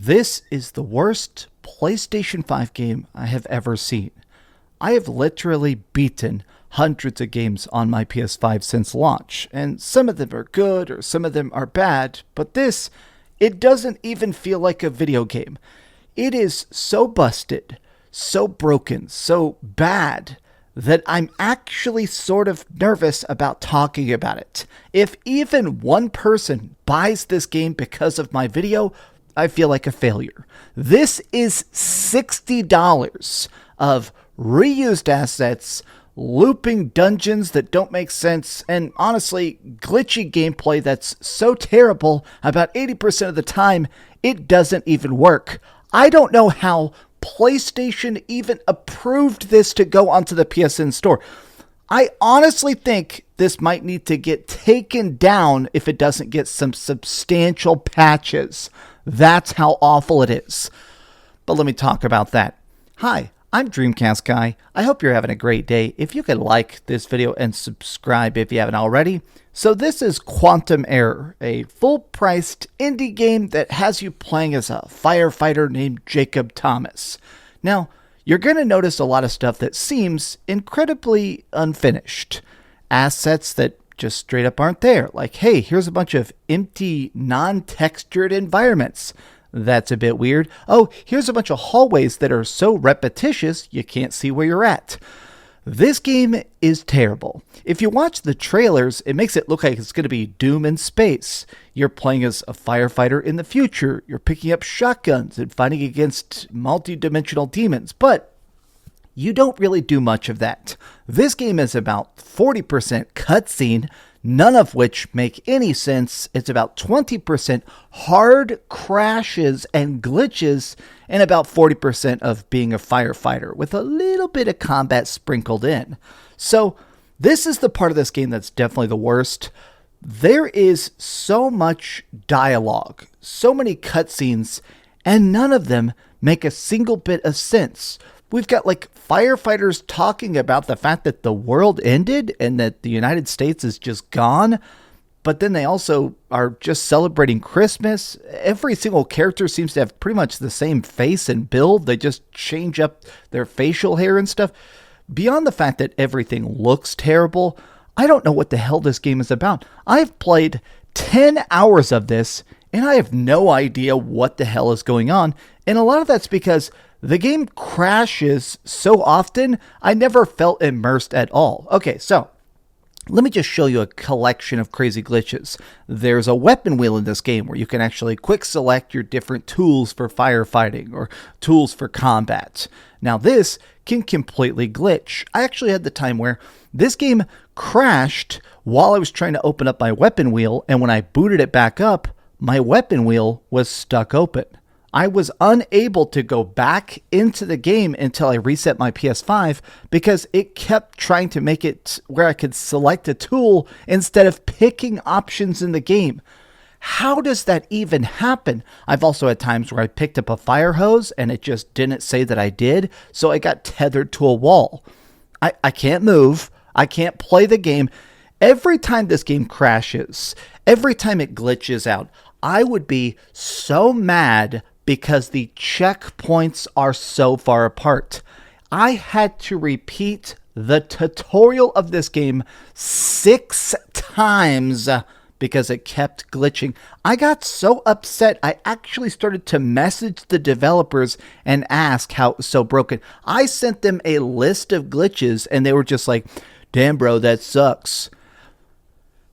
This is the worst PlayStation 5 game I have ever seen. I have literally beaten hundreds of games on my PS5 since launch, and some of them are good or some of them are bad, but this, it doesn't even feel like a video game. It is so busted, so broken, so bad that I'm actually sort of nervous about talking about it. If even one person buys this game because of my video, I feel like a failure. This is $60 of reused assets, looping dungeons that don't make sense, and honestly, glitchy gameplay that's so terrible about 80% of the time, it doesn't even work. I don't know how PlayStation even approved this to go onto the PSN store. I honestly think this might need to get taken down if it doesn't get some substantial patches. That's how awful it is. But let me talk about that. Hi, I'm DreamcastGuy. I hope you're having a great day. If you could like this video and subscribe if you haven't already. So this is Quantum Error, a full-priced indie game that has you playing as a firefighter named Jacob Thomas. Now, you're going to notice a lot of stuff that seems incredibly unfinished. Assets that just straight up aren't there. Like, hey, here's a bunch of empty, non-textured environments. That's a bit weird. Oh, here's a bunch of hallways that are so repetitious you can't see where you're at. This game is terrible. If you watch the trailers, it makes it look like it's going to be Doom in space. You're playing as a firefighter in the future. You're picking up shotguns and fighting against multi-dimensional demons. But you don't really do much of that. This game is about 40% cutscene, none of which make any sense. It's about 20% hard crashes and glitches, and about 40% of being a firefighter, with a little bit of combat sprinkled in. So this is the part of this game that's definitely the worst. There is so much dialogue, so many cutscenes, and none of them make a single bit of sense. We've got like firefighters talking about the fact that the world ended and that the United States is just gone. But then they also are just celebrating Christmas. Every single character seems to have pretty much the same face and build. They just change up their facial hair and stuff. Beyond the fact that everything looks terrible, I don't know what the hell this game is about. I've played 10 hours of this and I have no idea what the hell is going on. And a lot of that's because the game crashes so often, I never felt immersed at all. Okay, so let me just show you a collection of crazy glitches. There's a weapon wheel in this game where you can actually quick select your different tools for firefighting or tools for combat. Now this can completely glitch. I actually had the time where this game crashed while I was trying to open up my weapon wheel, and when I booted it back up, my weapon wheel was stuck open. I was unable to go back into the game until I reset my PS5 because it kept trying to make it where I could select a tool instead of picking options in the game. How does that even happen? I've also had times where I picked up a fire hose and it just didn't say that I did, so I got tethered to a wall. I can't move. I can't play the game. Every time this game crashes, every time it glitches out, I would be so mad because the checkpoints are so far apart. I had to repeat the tutorial of this game 6 times because it kept glitching. I got so upset, I actually started to message the developers and ask how it was so broken. I sent them a list of glitches and they were just like, damn bro, that sucks.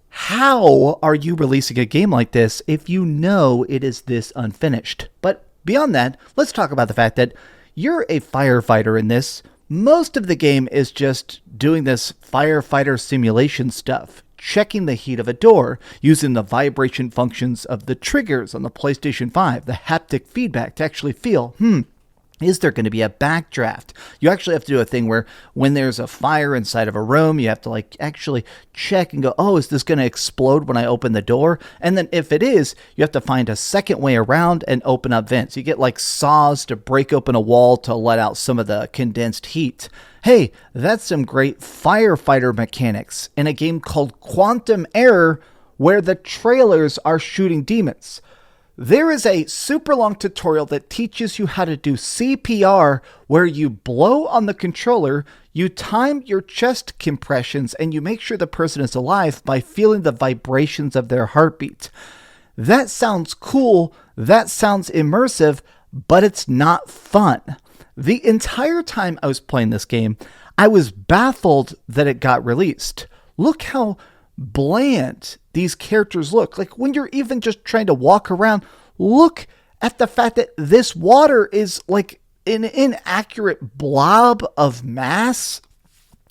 How are you releasing a game like this if you know it is this unfinished? But beyond that, let's talk about the fact that you're a firefighter in this. Most of the game is just doing this firefighter simulation stuff, checking the heat of a door, using the vibration functions of the triggers on the PlayStation 5, the haptic feedback to actually feel, is there going to be a backdraft? You actually have to do a thing where when there's a fire inside of a room, you have to like actually check and go, oh, is this going to explode when I open the door? And then if it is, you have to find a second way around and open up vents. You get like saws to break open a wall to let out some of the condensed heat. Hey, that's some great firefighter mechanics in a game called Quantum Error where the trailers are shooting demons. There is a super long tutorial that teaches you how to do CPR, where you blow on the controller, you time your chest compressions, and you make sure the person is alive by feeling the vibrations of their heartbeat. That sounds cool, that sounds immersive, but it's not fun. The entire time I was playing this game, I was baffled that it got released. Look how bland these characters look. Like when you're even just trying to walk around, look at the fact that this water is like an inaccurate blob of mass.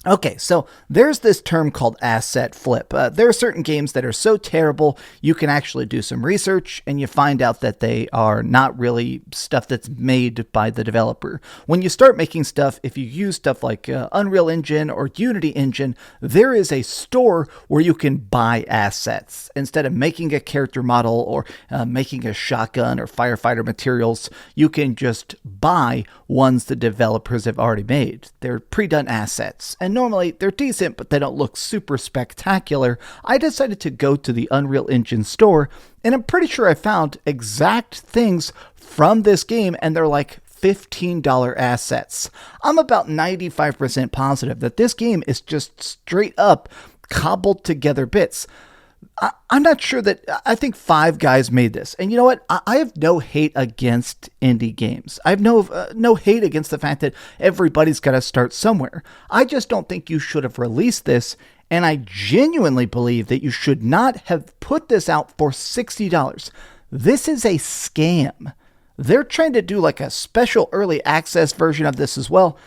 Okay, so there's this term called asset flip. There are certain games that are so terrible, you can actually do some research and you find out that they are not really stuff that's made by the developer. When you start making stuff, if you use stuff like Unreal Engine or Unity Engine, there is a store where you can buy assets. Instead of making a character model or making a shotgun or firefighter materials, you can just buy ones the developers have already made. They're pre-done assets. And normally they're decent, but they don't look super spectacular. I decided to go to the Unreal Engine store, and I'm pretty sure I found exact things from this game, and they're like $15 assets. I'm about 95% positive that this game is just straight up cobbled together bits. I'm not sure that, I think Five Guys made this. And you know what? I have no hate against indie games. I have no hate against the fact that everybody's got to start somewhere. I just don't think you should have released this. And I genuinely believe that you should not have put this out for $60. This is a scam. They're trying to do like a special early access version of this as well.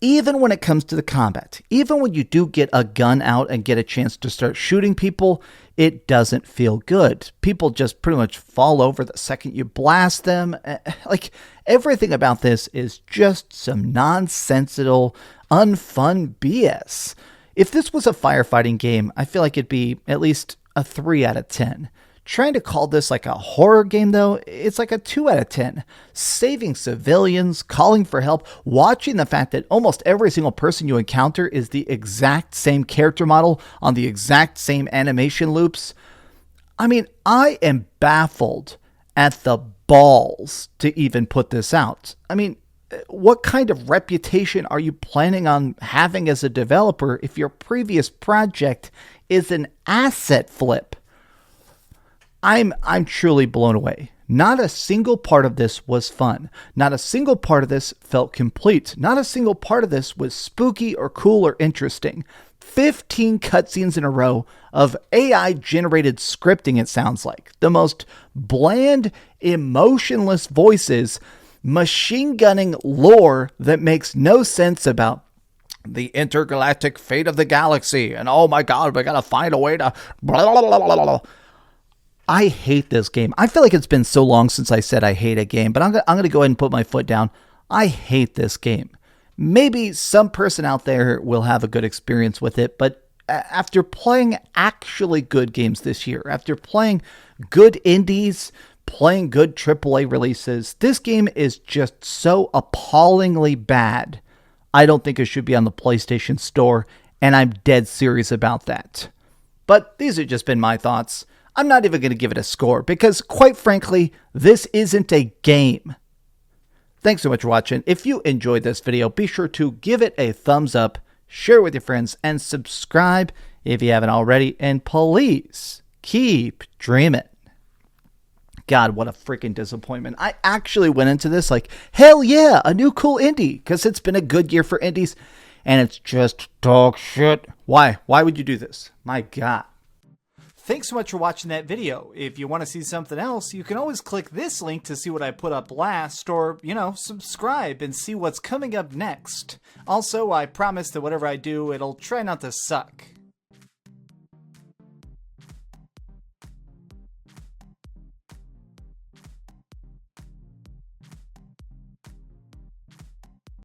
Even when it comes to the combat, even when you do get a gun out and get a chance to start shooting people, it doesn't feel good. People just pretty much fall over the second you blast them. Like, everything about this is just some nonsensical, unfun BS. If this was a firefighting game, I feel like it'd be at least a 3 out of 10. Trying to call this like a horror game, though, it's like a 2 out of 10. Saving civilians, calling for help, watching the fact that almost every single person you encounter is the exact same character model on the exact same animation loops. I mean, I am baffled at the balls to even put this out. I mean, what kind of reputation are you planning on having as a developer if your previous project is an asset flip? I'm truly blown away. Not a single part of this was fun. Not a single part of this felt complete. Not a single part of this was spooky or cool or interesting. 15 cutscenes in a row of AI-generated scripting, it sounds like. The most bland, emotionless voices, machine gunning lore that makes no sense about the intergalactic fate of the galaxy. And oh my god, we gotta find a way to blah, blah, blah, blah, blah. I hate this game. I feel like it's been so long since I said I hate a game, but I'm going to go ahead and put my foot down. I hate this game. Maybe some person out there will have a good experience with it, but after playing actually good games this year, after playing good indies, playing good AAA releases, this game is just so appallingly bad. I don't think it should be on the PlayStation Store, and I'm dead serious about that. But these have just been my thoughts. I'm not even going to give it a score because, quite frankly, this isn't a game. Thanks so much for watching. If you enjoyed this video, be sure to give it a thumbs up, share it with your friends, and subscribe if you haven't already. And please keep dreaming. God, what a freaking disappointment. I actually went into this like, hell yeah, a new cool indie, because it's been a good year for indies, and it's just dog shit. Why? Why would you do this? My God. Thanks so much for watching that video. If you want to see something else, you can always click this link to see what I put up last, or, subscribe and see what's coming up next. Also, I promise that whatever I do, it'll try not to suck.